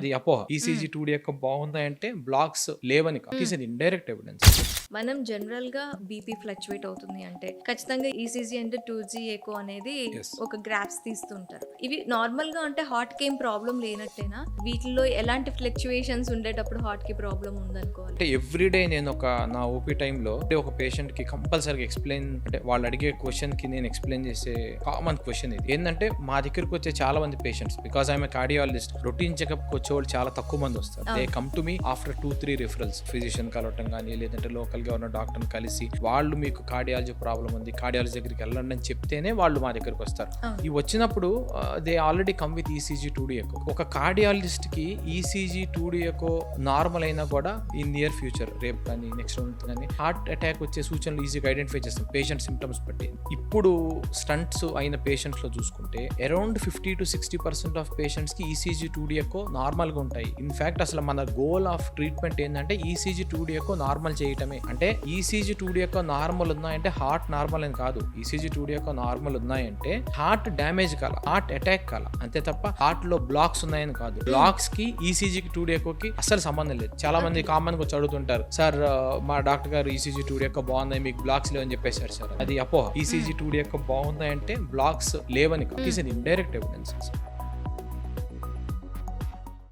అది అపోహ. ECG 2D echo బాగుంది అంటే బ్లాక్స్ లేవని కాదు. It is an indirect evidence. మనం జనరల్ గా బీపీ ఫ్లక్చువేట్ అవుతుంది అంటే ఖచ్చితంగా ఈసీజీ అంటే 2G ఎకో అనేది Yes. ఒక గ్రాఫ్స్ తీస్తుంటారు. ఇవి నార్మల్ గా అంటే హార్ట్ కి ఏం ప్రాబ్లం లేనట్టేనా? వీటిలో ఎలాంటి ఫ్లక్చువేషన్స్ ఉండేటప్పుడు హార్ట్ కి ప్రాబ్లం ఉందనుకోవాలి. అంటే ఎవ్రీడే నేను నా ఓపీ టైంలో ఒక పేషెంట్ కి కంపల్సరీగా ఎక్స్ప్లెయిన్, అంటే వాళ్ళు అడిగే క్వశ్చన్ కి నేను ఎక్స్ప్లెయిన్ చేసే కామన్ క్వశ్చన్ ఇది ఏంటంటే, మా దగ్గరకు వచ్చే చాలా మంది patients, because I'm cardiologist, routine checkup కి వచ్చే వాళ్ళు చాలా తక్కువ మంది వస్తారు. They come to me after 2-3 referrals. Physician కలవటం కానీ, లేదంటే లోకల్ గా ఉన్న డాక్టర్ కలిసి వాళ్ళు మీకు కార్డియాలజీ ప్రాబ్లం ఉంది, కార్డియాలజీ దగ్గరికి వెళ్ళండి అని చెప్తేనే వాళ్ళు మా దగ్గరకు వస్తారు. ఈ వచ్చినప్పుడు they already come with ECG 2D echo. ఒక కార్డియాలజిస్ట్ కి ఈసీజీ 2D ఎకో నార్మల్ అయినా కూడా ఇన్ నియర్ ఫ్యూచర్, రేపు కానీ నెక్స్ట్ మంత్ కానీ హార్ట్ అటాక్ వచ్చే సూచనలు ఈజీగా ఐడెంటిఫై చేస్తాం పేషెంట్ సిమ్టమ్స్ బట్టి. ఇప్పుడు స్టంట్స్ అయిన పేషెంట్స్ లో చూసుకుంటే అరౌండ్ 50-60% ఆఫ్ పేషెంట్స్ కి ఈసీజీ 2D ఎకో నార్మల్ గా ఉంటాయి. ఇన్ఫాక్ట్ అసలు మన గోల్ ఆఫ్ ట్రీట్మెంట్ ఏంటంటే ఈసీజీ 2D ఎకో నార్మల్ చేయటమే. అంటే ఈసీజీ 2D ఎకో నార్మల్ ఉన్నాయంటే హార్ట్ నార్మల్ అని కాదు. ఈసీజీ 2D ఎకో నార్మల్ ఉన్నాయంటే హార్ట్ డ్యామేజ్ కాల, హార్ట్ అటాక్ కాల, అంతే తప్ప హార్ట్ లో బ్లాక్స్ ఉన్నాయని కాదు. బ్లాక్స్ కి ఈసీజీకి 2D ఎకోకి అసలు సంబంధం లేదు. చాలా మంది కామన్ గా వచ్చి అడుగుతుంటారు, సార్ మా డాక్టర్ గారు ఈసీజీ 2D ఎకో బాగుంది, మీకు బ్లాక్స్ లేవని చెప్పేశారు సార్. అది అపోహ. ఈసీజీ 2D ఎకో బాగుంది అంటే బ్లాక్స్ లేవని కాదు. It is an indirect evidence.